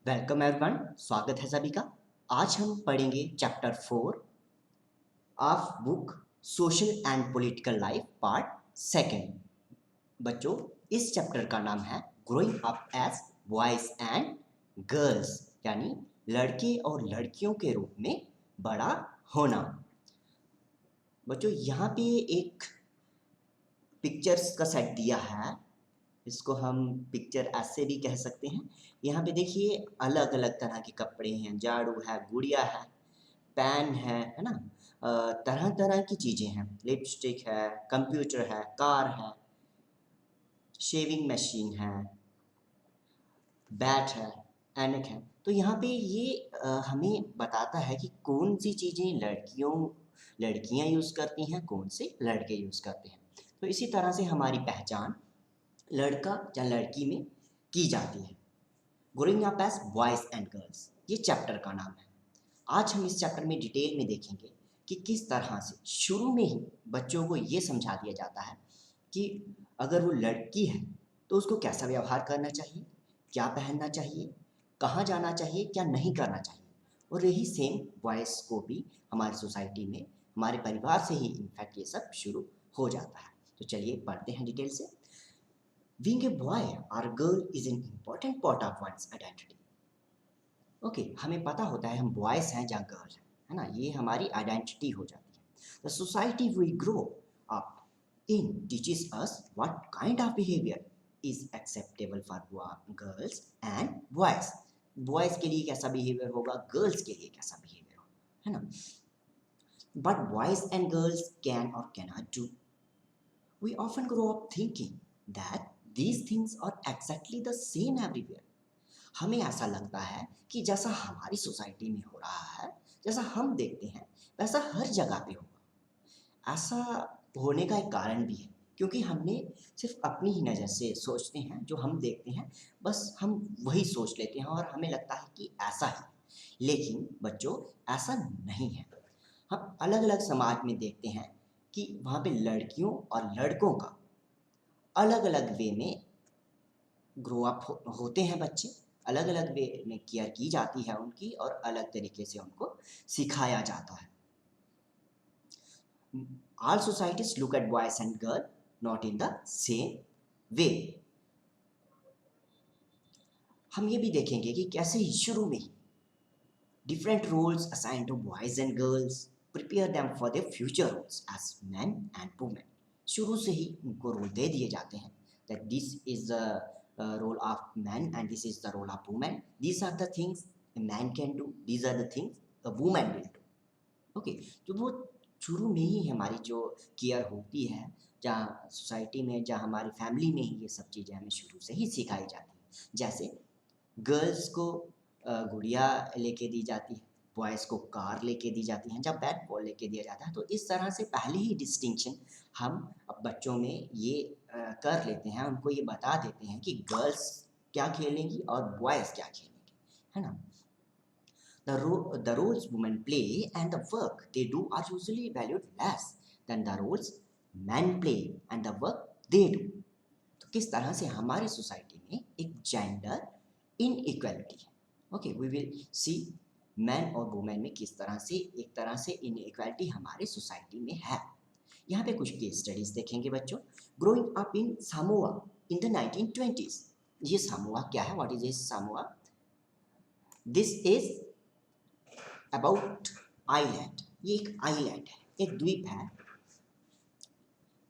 Welcome everyone. स्वागत है सभी का। आज हम पढ़ेंगे chapter 4 of book social and political life part second. बच्चों, इस चैप्टर का नाम है growing up as boys and girls, यानी लड़के और लड़कियों के रूप में बड़ा होना। बच्चों, यहाँ पे एक पिक्चर्स का सेट दिया है। इसको हम पिक्चर ऐसे भी कह सकते हैं। यहाँ पे देखिए अलग अलग तरह के कपड़े हैं, झाड़ू है, गुड़िया है, पेन है ना। तरह तरह की चीज़ें हैं, लिपस्टिक है, कंप्यूटर है, कार है, शेविंग मशीन है, बैट है, ऐनक है। तो यहाँ पे ये हमें बताता है कि कौन सी चीज़ें लड़कियाँ यूज़ करती हैं, कौन से लड़के यूज़ करते हैं। तो इसी तरह से हमारी पहचान लड़का या लड़की में की जाती है। Growing up as boys and girls, ये चैप्टर का नाम है। आज हम इस चैप्टर में डिटेल में देखेंगे कि किस तरह से शुरू में ही बच्चों को ये समझा दिया जाता है कि अगर वो लड़की है तो उसको कैसा व्यवहार करना चाहिए, क्या पहनना चाहिए, कहाँ जाना चाहिए, क्या नहीं करना चाहिए। और यही सेम बॉयज़ को भी हमारी सोसाइटी में, हमारे परिवार से ही इनफैक्ट ये सब शुरू हो जाता है। तो चलिए पढ़ते हैं डिटेल से। Being a boy or a girl is an important part of one's identity. Okay, हमें पता होता है हम बॉयज़ हैं या गर्ल हैं, है ना। ये हमारी आइडेंटिटी हो जाती है। The society we grow up in teaches us what kind of behaviour is acceptable for girls and boys. Boys के लिए कैसा बिहेवियर होगा, गर्ल्स के लिए कैसा बिहेवियर होगा, है ना। But boys and girls can और cannot do. We often grow up thinking that these things are exactly the same everywhere. हमें ऐसा लगता है कि जैसा हमारी सोसाइटी में हो रहा है, जैसा हम देखते हैं, वैसा हर जगह पे होगा। ऐसा होने का एक कारण भी है, क्योंकि हमने सिर्फ अपनी ही नज़र से सोचते हैं, जो हम देखते हैं बस हम वही सोच लेते हैं और हमें लगता है कि ऐसा ही। लेकिन बच्चों, ऐसा नहीं है। हम अलग अलग समाज में देखते हैं कि वहाँ पे लड़कियों और लड़कों का अलग अलग वे में ग्रो अप होते हैं बच्चे। अलग अलग वे में केयर की जाती है उनकी, और अलग तरीके से उनको सिखाया जाता है। All societies look at boys and girls not in the same way. हम ये भी देखेंगे कि कैसे ही शुरू में ही different roles assigned to boys and girls prepare them for their future roles as men and women. शुरू से ही उनको रोल दे दिए जाते हैं that this is the role of man and this is the role of woman. These are the things a man can do. These are the things a woman will do. Okay, तो वो शुरू में ही हमारी जो care होती है, जहाँ society में, जहाँ हमारी फैमिली में ही ये सब चीज़ें हमें शुरू से ही सिखाई जाती हैं। जैसे गर्ल्स को गुड़िया लेके दी जाती है, बॉयज़ को कार लेके दी जाती है, जब बैट बॉल लेके दिया जाता है। तो इस तरह से पहले ही डिस्टिंक्शन हम अब बच्चों में ये कर लेते हैं, उनको ये बता देते हैं कि गर्ल्स क्या खेलेंगी और बॉयज़ क्या खेलेंगे, है ना। The roles women play and the work they do are usually valued less than the roles men play and the work they do. तो किस तरह से हमारी सोसाइटी में एक जेंडर इनइक्वालिटी है। Okay, we will see man और women में किस तरह से एक तरह से इनइक्वालिटी हमारे सोसाइटी में है। यहाँ पे कुछ केस स्टडीज देखेंगे बच्चों। Growing up in Samoa in the 1920s। ये सामोआ क्या है, what is this Samoa? This is about island. ये एक आइलैंड है, एक द्वीप है।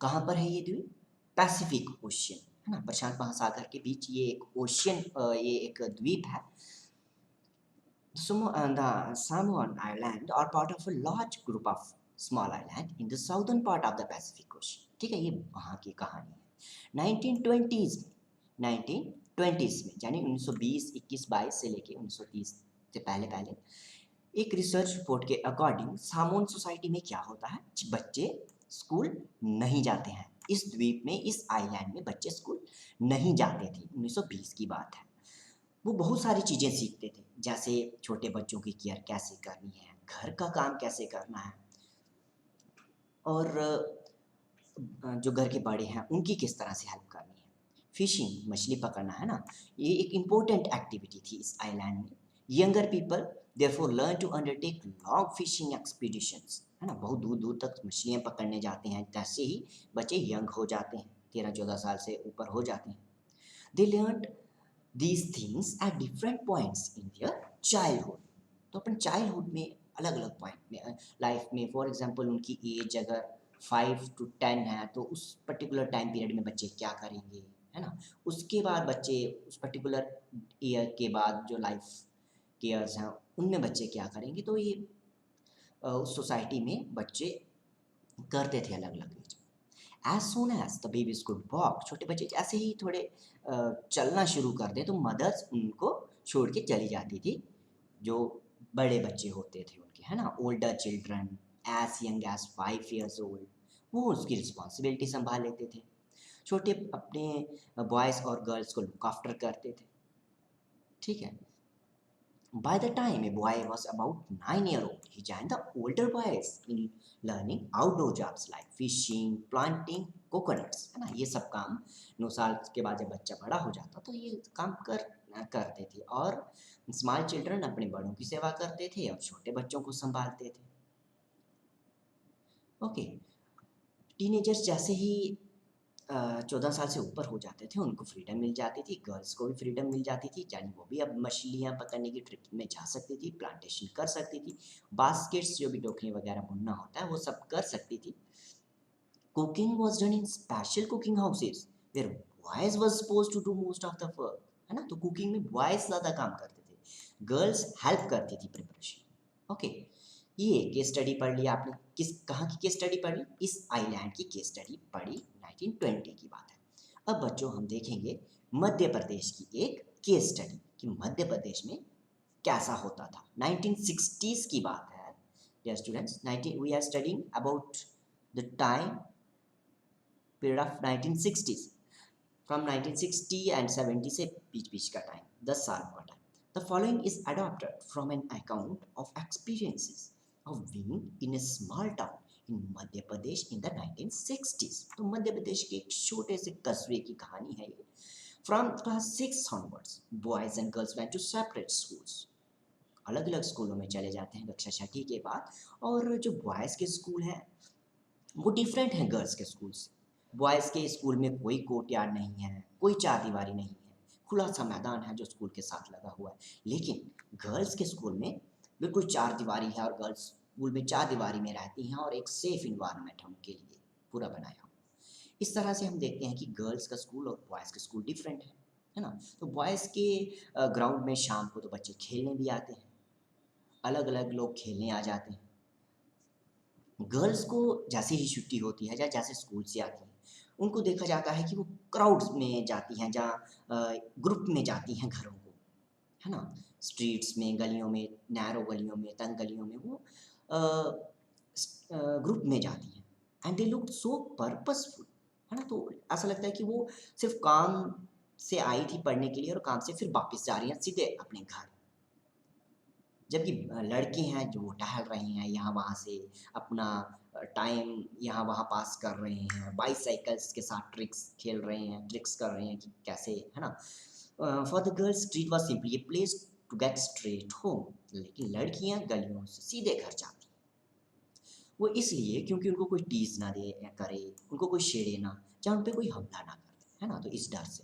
कहाँ पर है ये द्वीप? पैसिफिक ओशियन, है ना, प्रशांत महासागर के बीच ये एक ओशियन, ये एक द्वीप है। The Samoan Island are part of a large group of small island in the southern part of the Pacific Ocean. ठीक है, ये वहाँ की कहानी है। 1920s में 1920s में यानी 1920, 21, 22 से लेके 1930 से पहले पहले एक रिसर्च रिपोर्ट के अकॉर्डिंग सामोन सोसाइटी में क्या होता है, बच्चे स्कूल नहीं जाते हैं। इस द्वीप में, इस आइलैंड में बच्चे स्कूल नहीं जाते थे। 1920 की बात है। वो बहुत सारी चीज़ें सीखते थे, जैसे छोटे बच्चों की केयर कैसे करनी है, घर का काम कैसे करना है, और जो घर के बड़े हैं उनकी किस तरह से हेल्प करनी है। फिशिंग मछली पकड़ना है ना, ये एक इम्पोर्टेंट एक्टिविटी थी इस आइलैंड में। Younger people therefore learn to undertake long fishing expeditions, है ना, बहुत दूर दूर तक मछलियाँ पकड़ने जाते हैं। जैसे ही बच्चे यंग हो जाते हैं, 13-14 साल से ऊपर हो जाते हैं, they learn these things at different points in their childhood. तो अपन चाइल्डहुड में अलग अलग पॉइंट में लाइफ में, फॉर एग्जांपल उनकी एज अगर 5 to 10 है तो उस पर्टिकुलर टाइम पीरियड में बच्चे क्या करेंगे, है ना। उसके बाद बच्चे उस पर्टिकुलर ईयर के बाद जो लाइफ के ईयर्स हैं उनमें बच्चे क्या करेंगे, तो ये उस सोसाइटी में बच्चे करते थे अलग अलग age. As soon as the babies could walk, छोटे बच्चे जैसे ही थोड़े चलना शुरू कर दें तो मदर्स उनको छोड़ के चली जाती थी, जो बड़े बच्चे होते थे उनके, है ना, older children as young as 5 years old, वो उसकी रिस्पॉन्सिबिलिटी संभाल लेते थे। छोटे अपने बॉयज़ और गर्ल्स को लुक आफ्टर करते थे, ठीक है। By the time a boy was about 9 years old, he joined the older boys in learning outdoor jobs like fishing, planting coconuts, है ना। ये सब काम 9 साल के बाद जब बच्चा बड़ा हो जाता तो ये काम करते थे, और स्मॉल चिल्ड्रन अपने बड़ों की सेवा करते थे और छोटे बच्चों को संभालते थे। ओके, टीनेजर्स जैसे ही 14 साल से ऊपर हो जाते थे उनको फ्रीडम मिल जाती थी, गर्ल्स को भी फ्रीडम मिल जाती थी, यानी वो भी अब मछलियाँ पकड़ने की ट्रिप में जा सकती थी, प्लांटेशन कर सकती थी, बास्केट्स जो भी टोकरी वगैरह बुनना होता है वो सब कर सकती थी। Cooking was done in special cooking houses where boys was suppose to do most of the work, है ना। तो कुकिंग में बॉयज ज़्यादा काम करते थे, गर्ल्स हेल्प करती थी प्रिपरेशन। ओके, ये केस स्टडी पढ़ लिया आपने। किस कहाँ की केस स्टडी पढ़ ली, इस आइलैंड की केस स्टडी पढ़ी, 1920 की बात है। अब बच्चों हम देखेंगे मध्य प्रदेश की एक केस स्टडी कि मध्य प्रदेश में कैसा होता था। 1960s की बात है dear students, 19 we are studying about the time period of 1960s, from 1960 and 70 से बीच बीच का टाइम, 10 साल का time. The following is adopted from an account of experiences of being in a small town in Madhya Pradesh in the 1960s। तो मध्य प्रदेश के एक छोटे से कस्बे की कहानी है ये। From class 6 onwards boys and girls went to separate schools, अलग अलग स्कूलों में चले जाते हैं कक्षा 6 के बाद। और जो बॉयज़ के स्कूल हैं वो डिफरेंट हैं गर्ल्स के स्कूल से। बॉयज़ के स्कूल में कोई कोर्टयार्ड नहीं है, कोई चारदीवारी नहीं है, खुला सा मैदान है जो स्कूल के साथ लगा हुआ है। लेकिन गर्ल्स के स्कूल में बिल्कुल चारदीवारी है, और गर्ल्स स्कूल में चारदीवारी में रहती हैं और एक सेफ इन्वायरमेंट है उनके लिए पूरा बनाया हुआ। इस तरह से हम देखते हैं कि गर्ल्स का स्कूल और बॉयज़ का स्कूल डिफरेंट है ना। तो बॉयज़ के ग्राउंड में शाम को तो बच्चे खेलने भी आते हैं, अलग अलग लोग खेलने आ जाते हैं। गर्ल्स को जैसे ही छुट्टी होती है या जैसे स्कूल से आती हैं, उनको देखा जाता है कि वो क्राउड्स में जाती हैं, जहाँ ग्रुप में जाती हैं घरों को, है ना। स्ट्रीट्स में, गलियों में, नैरो गलियों में, तंग गलियों में वो ग्रुप में जाती हैं। And they look so purposeful, है ना। तो ऐसा लगता है कि वो सिर्फ काम से आई थी पढ़ने के लिए और काम से फिर वापस जा रही हैं सीधे अपने घर। जबकि लड़के हैं जो टहल रहे हैं यहाँ वहाँ से, अपना टाइम यहाँ वहाँ पास कर रहे हैं, बाईसाइकिल्स के साथ ट्रिक्स कर रहे हैं कि कैसे, है ना। For the girls street was simply a place to get straight home, लेकिन लड़कियाँ गलियों से सीधे घर जाती हैं। वो इसलिए क्योंकि उनको कोई टीज ना दे करे, उनको कोई छेड़े ना, या उन पे कोई हमला ना करे, है ना। तो इस डर से,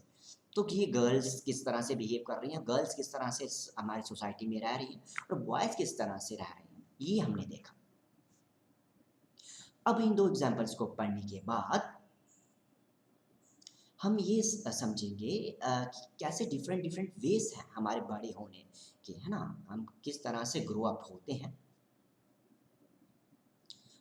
तो कि ये गर्ल्स किस तरह से बिहेव कर रही हैं, गर्ल्स किस तरह से हमारी सोसाइटी में रह रही हैं और बॉयज़ किस तरह से रह रहे हैं, ये हमने देखा। अब इन दो एग्जाम्पल्स को पढ़ने के बाद हम ये समझेंगे कि कैसे डिफरेंट डिफरेंट वेज हैं हमारे बड़े होने के, है ना। हम किस तरह से ग्रो अप होते हैं।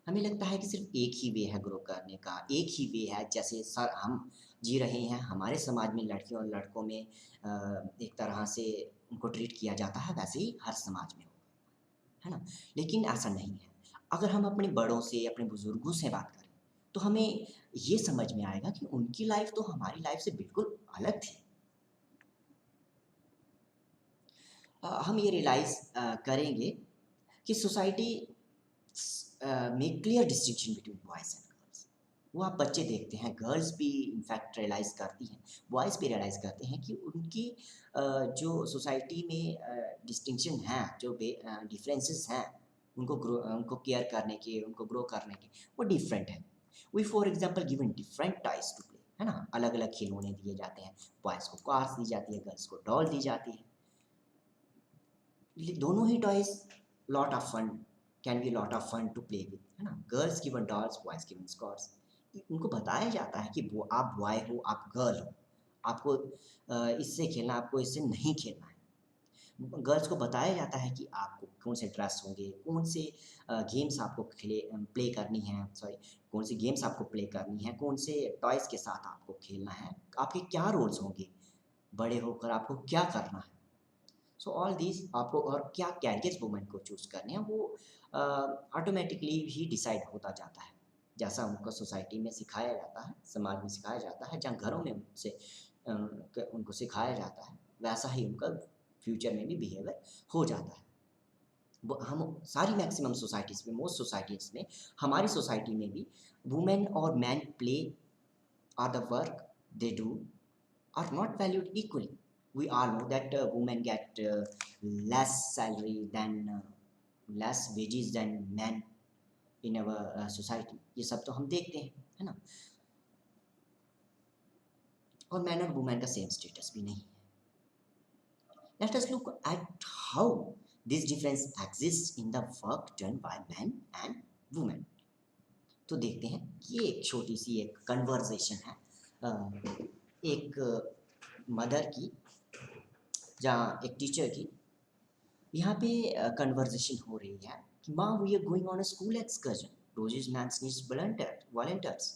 हमें लगता है कि सिर्फ एक ही वे है ग्रो करने का, एक ही वे है जैसे सर हम जी रहे हैं, हमारे समाज में लड़कियों और लड़कों में एक तरह से उनको ट्रीट किया जाता है वैसे ही हर समाज में होगा, है ना। लेकिन ऐसा नहीं है। अगर हम अपने बड़ों से, अपने बुजुर्गों से बात करें तो हमें ये समझ में आएगा कि उनकी लाइफ तो हमारी लाइफ से बिल्कुल अलग थी। हम ये रियलाइज़ करेंगे कि society make clear distinction between boys and girls, वो आप बच्चे देखते हैं, गर्ल्स भी इनफैक्ट रियलाइज़ करती हैं, बॉयज़ भी रियलाइज़ करते हैं कि उनकी जो सोसाइटी में डिस्टिंक्शन है, जो डिफरेंसेस हैं, उनको केयर करने के, उनको ग्रो करने के, वो डिफरेंट है। We for example given different toys to play, है ना? अलग-अलग खिलौने दिए जाते हैं, बॉयज़ को कार्स दी जाती है, गर्ल्स को डॉल दी जाती है। ये दोनों ही toys lot of fun, can be lot of fun to play with, है ना? Girls given dolls, boys given cars. उनको बताया जाता है कि वो आप बॉय हो, आप गर्ल हो, आपको इससे खेलना, आपको इससे नहीं खेलना है। गर्ल्स को बताया जाता है कि आपको कौन से ड्रेस होंगे, कौन से गेम्स आपको प्ले करनी है, सॉरी, कौन सी गेम्स आपको प्ले करनी है, कौन से टॉयज़ के साथ आपको खेलना है, आपके क्या रोल्स होंगे, बड़े होकर आपको क्या करना है। सो ऑल दिस आपको और क्या कैरियर्स वुमेन को चूज़ करने हैं, वो ऑटोमेटिकली ही डिसाइड होता जाता है। जैसा उनको सोसाइटी में सिखाया जाता है, समाज में सिखाया जाता है, जहाँ घरों में उनको सिखाया जाता है, वैसा ही उनका फ्यूचर में भी बिहेवियर हो जाता है। वो हम सारी मैक्सिमम सोसाइटीज़ में, मोस्ट सोसाइटीज़ में, हमारी सोसाइटी में भी वुमेन और man play are the work they do are not valued equally. We all know that women get less salary than less wages than men in our society. ये सब तो हम देखते हैं, है ना? और मैन और वुमेन का सेम स्टेटस भी नहीं है. Let us look at how this difference exists in the work done by men and women. तो देखते हैं, ये एक छोटी सी एक कन्वर्सेशन है एक मदर की, जहाँ एक टीचर की, यहाँ पे कन्वर्सेशन हो रही है कि माँ, we are going on a school excursion, Rosie's mum's needs volunteers,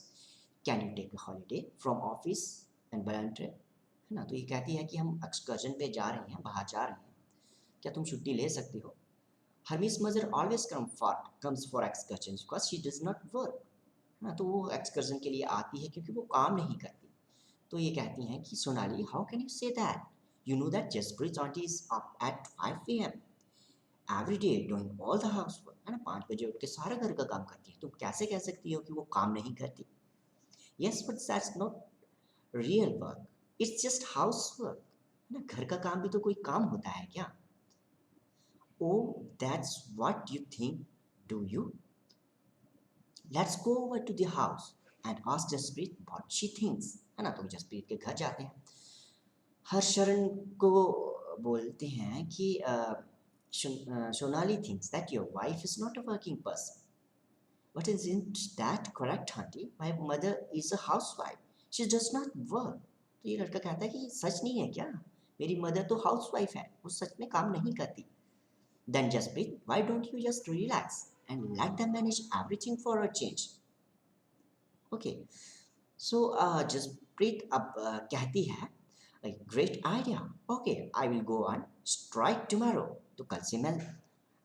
can you take a holiday from office and volunteer, है ना? तो ये कहती है कि हम एक्सकर्जन पे जा रहे हैं, बाहर जा रहे हैं, क्या तुम छुट्टी ले सकती हो? Hermes mother always comes for excursion because she does not work, है ना? तो वो एक्सकर्जन के लिए आती है क्योंकि वो काम नहीं करती। तो ये कहती हैं कि Sonali, how can you say that? You know that Jaspreet aunty is up at 5 AM every day doing all the house work, है ना? 5 बजे उठ के सारा घर का काम करती है, तुम कैसे कह सकती हो कि वो काम नहीं करती? Yes but that's not real work, it's just house work, है ना? घर का काम भी तो कोई काम होता है क्या? Oh that's what you think, do you? Let's go over to the house and ask Jaspreet what she thinks, है ना? तो जसप्रीत के घर जाते हैं, हर्षरण को बोलते हैं कि Sonali thinks that your wife is not a working person. But isn't that correct, auntie? My mother is a housewife. She does not work. तो ये लड़का कहता है कि सच नहीं है क्या? मेरी मदर तो हाउसवाइफ है, वो सच में काम नहीं करती. Then Jasprit, why don't you just relax and let them manage everything for a change? Okay. So Jasprit अब कहती है, great idea, okay I will go on strike tomorrow. तो कल से मैं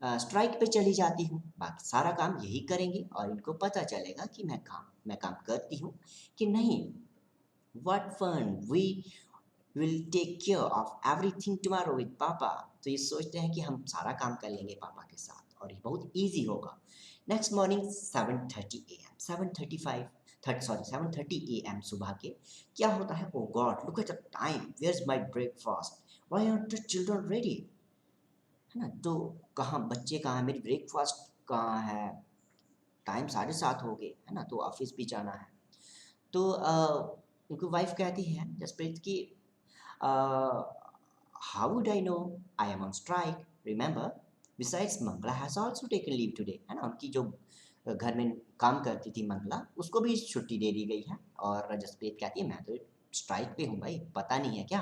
स्ट्राइक पे चली जाती हूँ, बाकी सारा काम यही करेंगे और इनको पता चलेगा कि मैं काम करती हूँ कि नहीं. What fun, we will take care of everything tomorrow with papa. तो ये सोचते हैं कि हम सारा काम कर लेंगे पापा के साथ और ये बहुत ईजी होगा. Next morning 7:30 AM, 7:35 sorry 7:30 AM सुबह के क्या होता है? Oh God, look at the time, where is my breakfast, why are the children ready, है ना? तो कहाँ बच्चे, कहाँ है, मेरी ब्रेकफास्ट कहाँ है? टाइम 7:30 हो गए, है ना? तो ऑफिस भी जाना है. तो उनकी वाइफ कहती है जसप्रीत की, how would I know, I am on strike, remember, besides Mangala has also taken leave today, है ना? उनकी जो घर में काम करती थी मंगला, उसको भी छुट्टी दे दी गई है. और जसप्रीत कहती है मैं तो स्ट्राइक पे हूँ भाई, पता नहीं है क्या?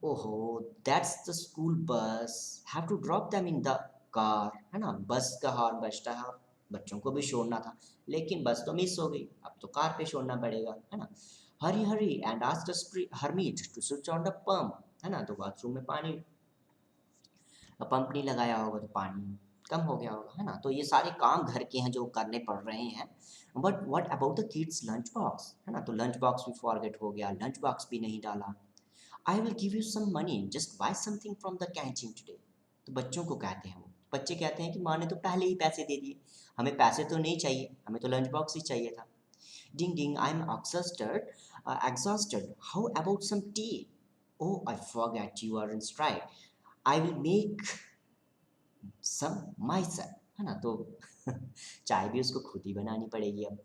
Oho, that's the school bus, have to drop them in the car, है ना? बस का हॉर्न बजता है और बच्चों को भी छोड़ना था, लेकिन बस तो मिस हो गई, अब तो कार पे छोड़ना पड़ेगा, है ना? Hurry hurry and ask the hermit to switch on the pump, है ना? तो बाथरूम में पानी, पंप नहीं लगाया होगा तो पानी कम हो गया होगा, है ना? तो ये सारे काम घर के हैं जो करने पड़ रहे हैं. But what about the kids lunch box, है ना? तो लंच बॉक्स भी फॉरगेट हो गया, लंच बॉक्स भी नहीं डाला. I will give you some money, just buy something from the canteen today. तो बच्चों को कहते हैं वो बच्चे कहते हैं कि माँ ने तो पहले ही पैसे दे दिए, हमें पैसे तो नहीं चाहिए, हमें तो लंच बॉक्स ही चाहिए था। Ding ding, I'm exhausted. Exhausted. How about some tea? Oh, I forgot you are in strike. I will make some myself. है ना, तो चाय भी उसको खुद ही बनानी पड़ेगी अब।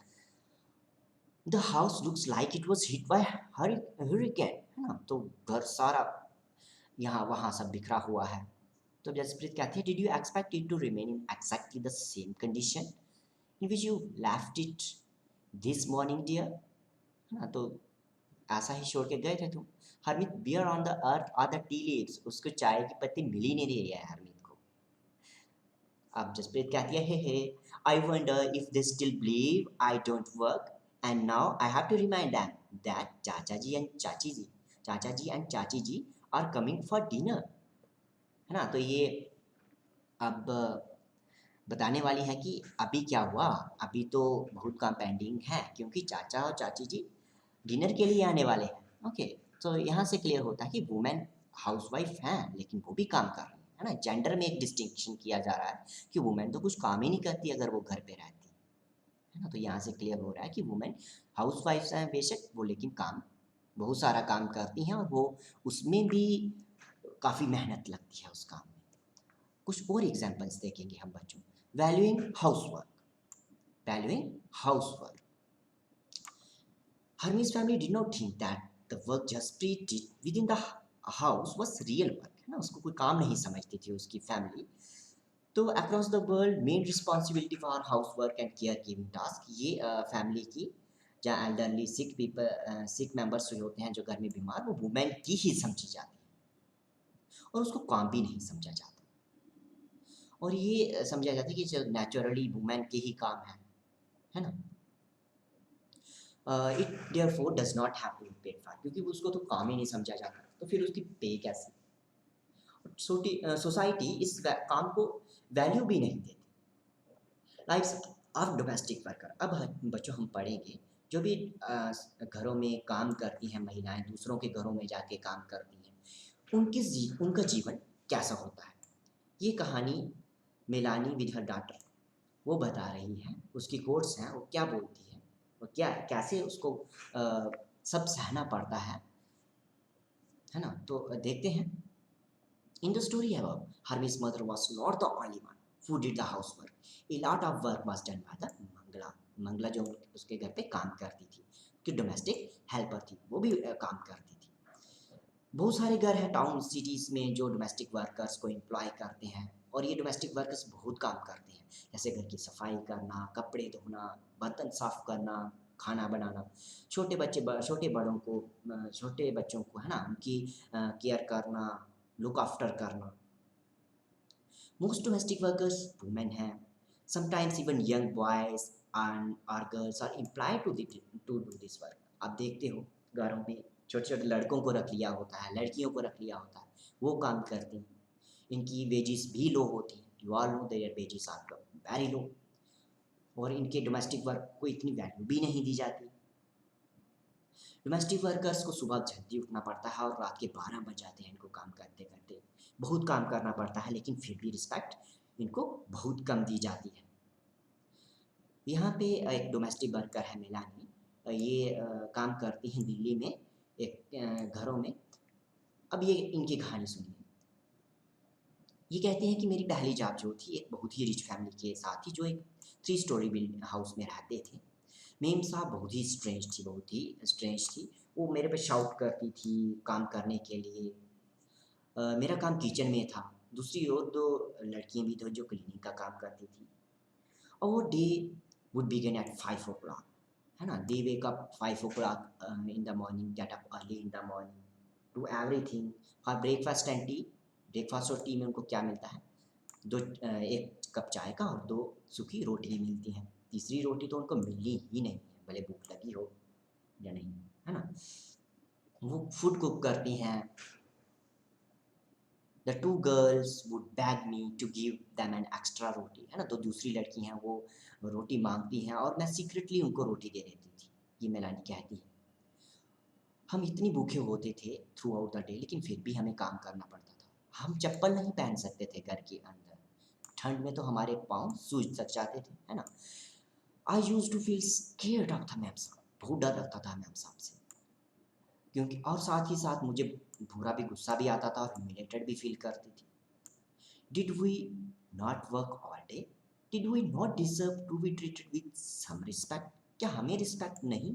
The house looks like it was hit by hurricane. है ना, तो घर सारा यहाँ वहाँ सब बिखरा हुआ है। तो जसप्रीत कहती है, Did you expect it to remain in exactly the same condition in which you left it this morning, dear? है ना, तो ऐसा ही छोड़ के गए थे तुम। Harmeet, where on the earth are the tea leaves. उसको चाय की पत्ती मिल ही नहीं रही है हरमीत को। अब जसप्रीत कहती है, hey I wonder if they still believe I don't work and now I have to remind them that chacha ji and chachi ji are coming for dinner. है ना, तो ये अब बताने वाली है कि अभी क्या हुआ, अभी तो बहुत काम पेंडिंग है क्योंकि चाचा और चाची जी डिनर के लिए आने वाले हैं। ओके, तो यहाँ से क्लियर होता है कि वुमेन हाउसवाइफ हैं लेकिन वो भी काम कर रही है ना। जेंडर में एक डिस्टिंक्शन किया जा रहा है कि वुमेन तो कुछ काम ही नहीं करती अगर वो घर पे रहती है ना। तो यहाँ से क्लियर हो रहा है कि वुमेन हाउसवाइफ हैं बेशक वो, लेकिन काम बहुत सारा काम करती हैं और वो उसमें भी काफ़ी मेहनत लगती है उस काम में। कुछ और एग्जाम्पल्स देखेंगे हम बच्चों। Valuing housework, valuing housework. Hermes family did not think that the work Jaspreet did within the house was real work, है ना, उसको कोई काम नहीं समझती थी उसकी फैमिली। तो across the world main responsibility for house work and care giving task, ये फैमिली की जहाँ एल्डरली सिक पीपल सिक मेंबर्स जो होते हैं जो घर में बीमार, वो वुमेन की ही समझी जाती है और उसको काम भी नहीं समझा जाता। और ये समझा जाता है कि जो नेचुरली वुमेन के ही काम है ना। It therefore does not have to be paid for, क्योंकि उसको तो काम ही नहीं समझा जाता तो फिर उसकी पे कैसे। सोसाइटी इस काम को वैल्यू भी नहीं देती। लाइक ऑफ डोमेस्टिक वर्कर, अब बच्चों हम पढ़ेंगे जो भी घरों में काम करती हैं महिलाएं, दूसरों के घरों में जाके काम करती हैं, उनका जीवन कैसा होता है। ये कहानी मेलानी विद हर डॉटर वो बता रही है, उसकी कोर्स हैं, वो क्या बोलती है और क्या कैसे उसको सब सहना पड़ता है ना। तो देखते हैं। In the story above, Harvey's mother was not the only one who did the housework. A lot of work was done by the Mangala. Mangala जो उसके घर पे काम करती थी, कि डोमेस्टिक हेल्पर थी, वो भी काम करती थी। बहुत सारे घर हैं टाउन सिटीज़ में जो डोमेस्टिक वर्कर्स को एम्प्लॉय करते हैं और ये डोमेस्टिक वर्कर्स बहुत काम करते हैं, जैसे घर की सफाई करना, कपड़े धोना, बर्तन साफ करना, खाना बनाना, छोटे बच्चों को है ना उनकी केयर करना, लुक आफ्टर करना। मोस्ट डोमेस्टिक वर्कर्स वुमेन हैं। Sometimes even young boys and और girls are employed to do this work. आप देखते हो घरों में छोटे छोटे लड़कों को रख लिया होता है, लड़कियों को रख लिया होता है, वो काम करती हैं। इनकी वेजेस भी लो होती हैं, you all know their wages are very low, और इनके डोमेस्टिक वर्क को इतनी वैल्यू भी नहीं दी जाती। डोमेस्टिक वर्कर्स को सुबह जल्दी उठना पड़ता है और रात के 12 बज जाते हैं इनको काम करते करते। बहुत काम करना पड़ता है लेकिन फिर भी रिस्पेक्ट इनको बहुत कम दी जाती है। यहाँ पे एक डोमेस्टिक वर्कर है मेलानी, ये काम करती हैं दिल्ली में एक घरों में। अब ये इनकी कहानी सुनिए। ये कहते हैं कि मेरी पहली जॉब जो थी एक बहुत ही रिच फैमिली के साथ थी जो एक 3 स्टोरी बिल्ड हाउस में रहते थे। मेम साहब बहुत ही स्ट्रेंज थी। वो मेरे पे शाउट करती थी काम करने के लिए। मेरा काम किचन में था, दूसरी ओर 2 लड़कियाँ भी थी जो क्लीनिंग का काम करती थी। और day would begin eight 5 o'clock, है ना। They wake up 5 o'clock in the morning, get up early in the morning, do everything for breakfast and tea. Breakfast और टी में उनको क्या मिलता है, 1 कप चाय का और 2 सूखी रोटी मिलती हैं। तीसरी रोटी तो उनको मिलनी ही नहीं है, भले भूख लगी हो या नहीं, है ना। वो फूड कुक करती हैं। The 2 girls would beg me to give them an extra roti, है ना। तो दूसरी लड़की हैं वो रोटी मांगती हैं और मैं सीक्रेटली उनको रोटी दे देती थी, ये मेलानी कहती है। हम इतनी भूखे होते थे थ्रू आउट द डे लेकिन फिर भी हमें काम करना पड़ता था। हम चप्पल नहीं पहन सकते थे घर के अंदर, ठंड में तो हमारे पाँव सूज तक जाते थे, है ना। I used to feel scared of the memsahib, बहुत डर लगता था मैम साहब से, क्योंकि और साथ ही साथ मुझे बुरा भी गुस्सा भी आता था और ह्यूमिलेटेड भी फील करती थी। Did we not work all day, did we not deserve to be treated with some respect, क्या हमें रिस्पेक्ट नहीं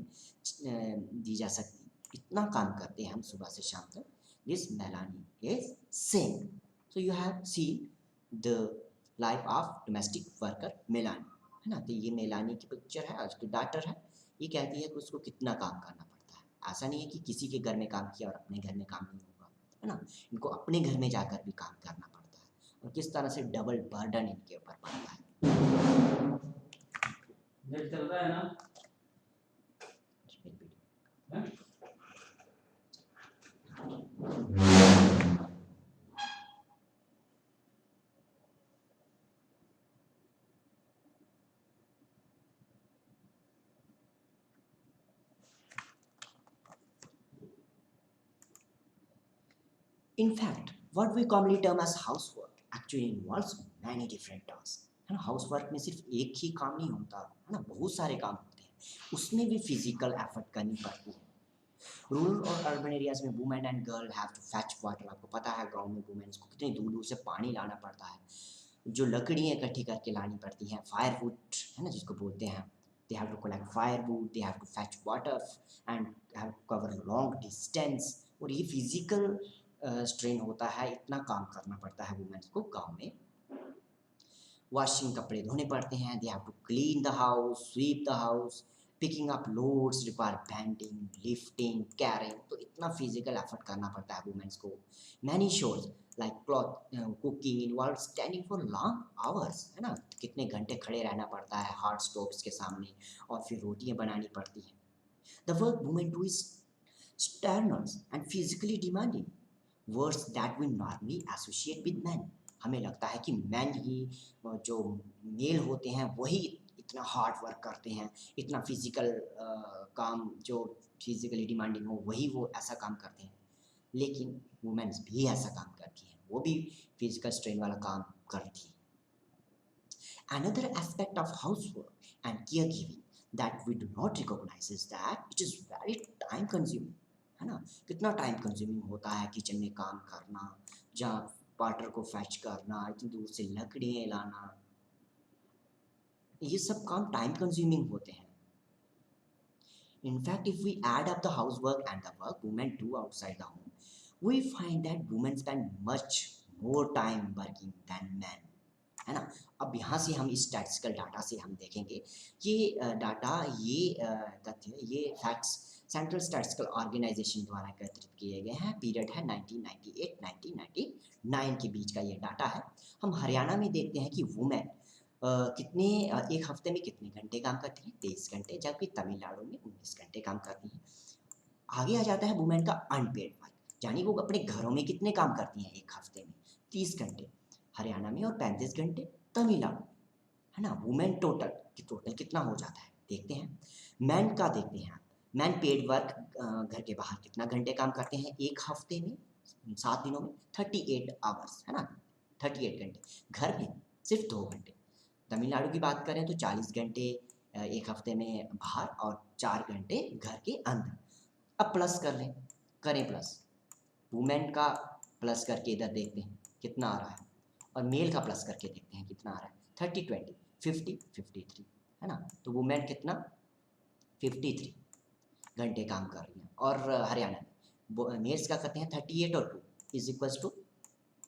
दी जा सकती, इतना काम करते हैं हम सुबह से शाम तक। This Melanie is same, so you have seen the life of domestic worker Melanie, है ना। तो ये मेलानी की पिक्चर है, उसकी डॉटर है, ये कहती है कि उसको कितना काम करना पड़ता है। ऐसा नहीं है कि किसी के घर में काम किया और अपने घर में काम नहीं होगा, है ना। इनको अपने घर में जाकर भी काम करना पड़ता है और किस तरह से डबल बर्डन इनके ऊपर पड़ता है। नेट चल रहा है ना? In fact, what we commonly term as housework actually involves many different tasks, है ना। हाउसवर्क में सिर्फ एक ही काम नहीं होता, है ना, बहुत सारे काम होते हैं, उसमें भी फिजिकल एफर्ट करनी पड़ती है। रूरल और अर्बन एरियाज में women and girl have to fetch water, आपको पता है गांव में वुमेन्स को कितनी दूर दूर से पानी लाना पड़ता है, जो लकड़ियाँ इकट्ठी करके लानी पड़ती हैं, फायरवुड, है ना, जिसको बोलते हैं। They have to collect firewood, they have to fetch water and have to cover long distance, और ये फिजिकल स्ट्रेन होता है, इतना काम करना पड़ता है वुमेन्स को गांव में। वॉशिंग, कपड़े धोने पड़ते हैं, they have to clean the house, sweep the house, picking up loads require bending, lifting, carrying, तो इतना फिजिकल एफर्ट करना पड़ता है वुमेन्स को। Many shows like cloth cooking involve standing for long hours, है ना, कितने घंटे खड़े रहना पड़ता है हॉट स्टोव्स के सामने और फिर रोटियां बनानी पड़ती हैं। The work women do is strenuous and physically demanding, words that we normally associate with men, हमें लगता है कि मैन ही जो मेल होते हैं वही इतना हार्ड वर्क करते हैं, इतना फिजिकल काम जो फिजिकली डिमांडिंग हो वही वो ऐसा काम करते हैं, लेकिन वुमेन्स भी ऐसा काम करती हैं, वो भी फिजिकल स्ट्रेन वाला काम करती हैं। Another aspect of housework and caregiving that we do not recognize is that it is very time consuming, है ना। कितना टाइम कंज्यूमिंग होता है किचन में काम करना, जहाँ वाटर को फैच करना, इतनी दूर से लकड़ियाँ लाना, ये सब काम टाइम कंज्यूमिंग होते हैं। In fact, if we add up the housework and the work women do outside the home, we find that women spend much more time working than men, है ना। अब यहाँ से हम इस स्टैटिस्टिकल डाटा से हम देखेंगे, ये डाटा, ये तथ्य, ये फैक्ट्स सेंट्रल स्टैटिस्टिकल ऑर्गेनाइजेशन द्वारा एकत्रित किए गए हैं। पीरियड है 1998-1999 के बीच का ये डाटा है। हम हरियाणा में देखते हैं कि वुमेन कितने एक हफ्ते में कितने घंटे काम करती हैं, 23 घंटे, जबकि तमिलनाडु में 19 घंटे काम करती हैं। आगे आ जाता है वुमेन का अनपेड वर्क, यानी वो अपने घरों में कितने काम करती हैं एक हफ्ते में, 30 घंटे हरियाणा में और 35 घंटे तमिलनाडु, है ना। वुमेन टोटल कितना हो जाता है देखते हैं। मैन का देखते हैं आप, मैन पेड वर्क घर के बाहर कितना घंटे काम करते हैं एक हफ्ते में, 7 दिनों में 38 आवर्स, है ना, 38 घंटे। घर में सिर्फ 2 घंटे। तमिलनाडु की बात करें तो 40 घंटे एक हफ्ते में बाहर और 4 घंटे घर के अंदर। अब प्लस कर लें, करें प्लस, वुमेन का प्लस करके इधर देखते हैं कितना आ रहा है, और मेल का प्लस करके देखते हैं कितना आ रहा है, 30-20 50-53, है ना। तो वुमेन कितना 53 घंटे काम कर रही हैं, और हरियाणा में मेल्स का करते हैं 38 और 2 इज इक्वल्स टू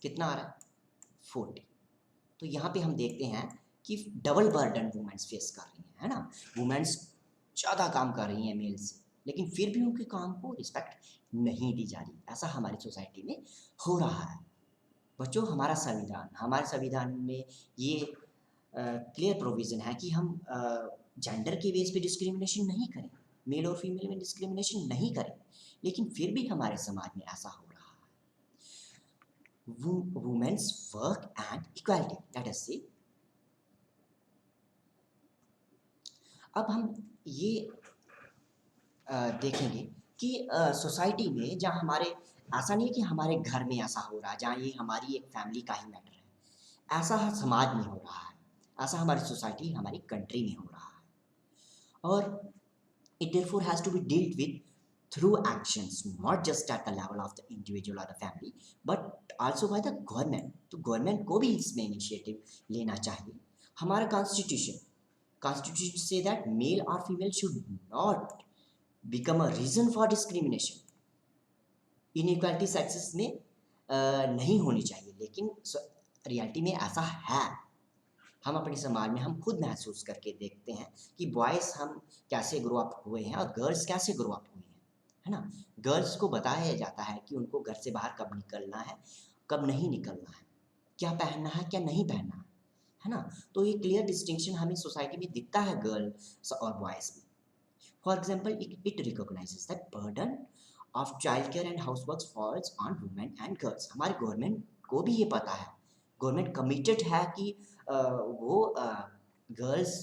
कितना आ रहा है 40। तो यहाँ पे हम देखते हैं कि डबल बर्डन वुमेन्स फेस कर रही हैं, है ना। वुमेन्स ज़्यादा काम कर रही हैं मेल से, लेकिन फिर भी उनके काम को रिस्पेक्ट नहीं दी जा रही, ऐसा हमारी सोसाइटी में हो रहा है। बच्चों, हमारे संविधान में ये क्लियर प्रोविज़न है कि हम जेंडर के बेस पे डिस्क्रिमिनेशन नहीं करें, मेल और फीमेल में डिस्क्रिमिनेशन नहीं करें, लेकिन फिर भी हमारे समाज में ऐसा हो रहा है। Women's work and equality, let us see. अब हम ये देखेंगे कि सोसाइटी में जहाँ हमारे, ऐसा नहीं है कि हमारे घर में ऐसा हो रहा है, जहाँ ये हमारी एक फैमिली का ही मैटर है, ऐसा समाज में हो रहा है, ऐसा हमारी सोसाइटी, हमारी कंट्री में हो रहा है। और it therefore has to be dealt with through actions, not just at the level of the individual or the family, but also by the government. तो गवर्नमेंट को भी इसमें इनिशिएटिव लेना चाहिए। हमारा कॉन्स्टिट्यूशन से दैट मेल और female should not become a reason for discrimination. Inequality sexes में नहीं होनी चाहिए, लेकिन रियलिटी में ऐसा है। हम अपने समाज में हम खुद महसूस करके देखते हैं कि बॉयज़ हम कैसे ग्रो अप हुए हैं और गर्ल्स कैसे ग्रो अप हुई हैं, है ना? गर्ल्स को बताया जाता है कि उनको घर से बाहर कब निकलना है, कब नहीं निकलना है, क्या पहनना है, क्या नहीं पहनना है ना? तो ये क्लियर डिस्टिंक्शन हमें सोसाइटी में दिखता है गर्ल्स और बॉयज़ में। For example, it recognises that burden of child care and house work falls on women and girls. हमारे गवर्नमेंट को भी ये पता है, गवर्नमेंट कमिटेड है कि वो गर्ल्स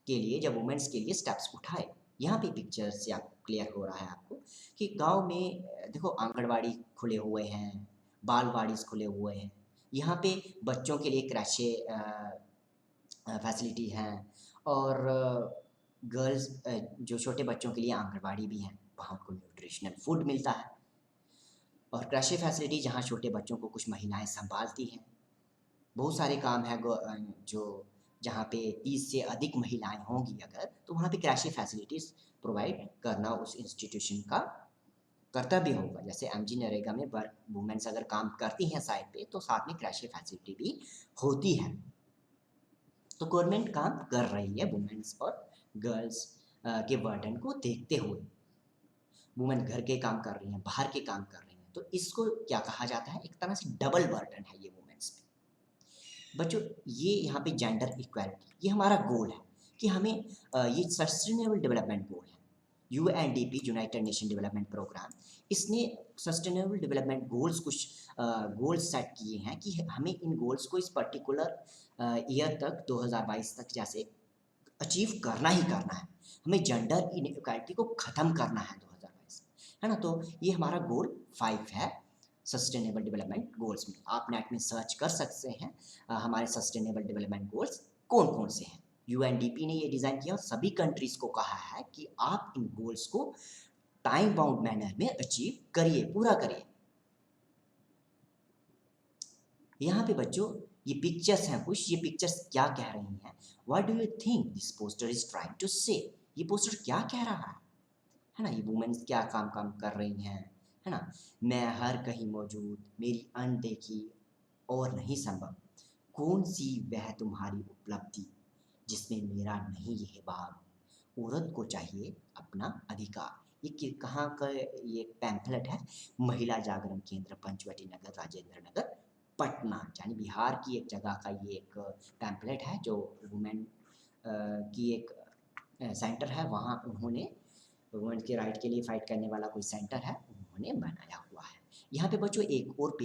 के लिए, जब वुमेन्स के लिए स्टेप्स उठाए। यहाँ पे पिक्चर से आप क्लियर हो रहा है आपको कि गांव में देखो आंगनवाड़ी खुले हुए हैं, बालवाड़ीज खुले हुए हैं, यहाँ पे बच्चों के लिए क्रैशे फैसिलिटी हैं, और गर्ल्स जो छोटे बच्चों के लिए आंगनवाड़ी भी हैं, वहाँ उनको न्यूट्रिशनल फूड मिलता है। और क्रैशे फैसिलिटी जहाँ छोटे बच्चों को कुछ महिलाएं संभालती हैं। बहुत सारे काम हैं जो जहाँ पे 30 से अधिक महिलाएं होंगी अगर, तो वहाँ पे क्रैशे फैसिलिटीज़ प्रोवाइड करना उस इंस्टीट्यूशन का कर्तव्य होगा। जैसे एमजी नरेगा में वर्क वुमेन्स अगर काम करती हैं साइड पे, तो साथ में क्रैशे फैसिलिटी भी होती है। तो गवर्नमेंट काम कर रही है वुमेन्स और गर्ल्स के बर्डन को देखते हुए। वुमेन घर के काम कर रही हैं, बाहर के काम कर रही हैं, तो इसको क्या कहा जाता है, एक तरह से डबल बर्डन है ये वुमेन्स पे। बच्चों, ये यहाँ पे जेंडर इक्वालिटी, ये हमारा गोल है कि हमें ये सस्टेनेबल डेवलपमेंट गोल है। UNDP, United Nation Development Programme, इसने सस्टेनेबल डेवलपमेंट गोल्स कुछ गोल्स सेट किए हैं कि हमें इन गोल्स को इस पर्टिकुलर ईयर तक 2022 तक जैसे अचीव करना ही करना है। हमें जेंडर इनइक्वालिटी को ख़त्म करना है 2022, है ना? तो ये हमारा गोल 5 है सस्टेनेबल डेवलपमेंट गोल्स में। आप नेट में सर्च कर सकते हैं हमारे सस्टेनेबल डेवलपमेंट गोल्स कौन कौन से हैं। यूएनडीपी ने ये डिज़ाइन किया और सभी कंट्रीज़ को कहा है कि आप इन गोल्स को टाइम बाउंड मैनर में अचीव करिए, पूरा करिए। यहाँ पे बच्चों ये पिक्चर्स हैं कुछ, ये पिक्चर्स क्या कह रही हैं? What do you think this poster is trying to say? ये पोस्टर क्या कह रहा है ना? ये वुमेन्स क्या काम काम कर रही हैं, है ना? मैं हर कहीं मौजूद, मेरी अनदेखी और नहीं संभव, कौन सी वह तुम्हारी उपलब्धि जिसमें मेरा नहीं यह भाग, औरत को चाहिए अपना अधिकार। ये कहाँ का ये पैम्फलेट है? महिला जागरण केंद्र, पंचवटी नगर, राजेंद्र नगर, पटना, यानी बिहार की एक जगह का ये एक पैम्फलेट है जो वुमेन की एक सेंटर है, वहाँ उन्होंने वुमेन के राइट के लिए फाइट करने वाला कोई सेंटर है, उन्होंने बनाया हुआ है। यहाँ पे बच्चों एक और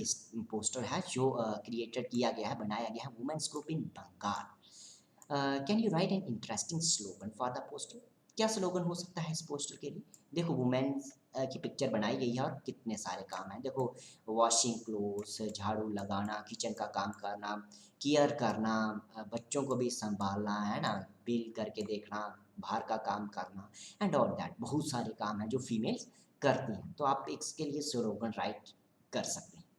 पोस्टर है जो क्रिएटेड किया गया है, बनाया गया है, women's group in Bengal. Can you write an interesting slogan for the poster? क्या स्लोगन हो सकता है इस पोस्टर के लिए? देखो वुमेन्स की पिक्चर बनाई गई है और कितने सारे काम हैं। देखो वॉशिंग क्लोथ्स, झाड़ू लगाना, किचन का काम करना, केयर करना, बच्चों को भी संभालना, है ना, बिल करके देखना, बाहर का काम करना, एंड ऑल दैट। बहुत सारे काम हैं जो फीमेल्स करती हैं, तो आप इसके लिए स्लोगन राइट कर सकते हैं।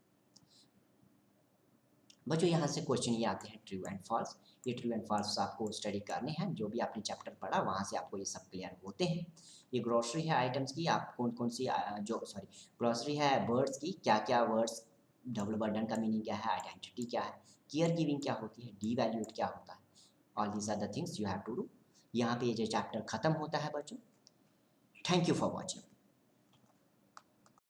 बच्चों यहाँ से क्वेश्चन ये आते हैं ट्रू एंड फॉल्स। ये ट्रू एंड फॉल्स आपको स्टडी करने हैं, जो भी आपने चैप्टर पढ़ा वहाँ से आपको ये सब क्लियर होते हैं। ये ग्रोसरी है आइटम्स की, आप कौन कौन सी ग्रोसरी है वर्ड्स की, क्या क्या वर्ड्स, डबल बर्डन का मीनिंग क्या है, आइडेंटिटी क्या है, केयर गिविंग क्या होती है, डी वैल्यूड क्या होता है, all these are the things you have to do. यहाँ पे ये जो चैप्टर खत्म होता है बच्चों। Thank you for watching.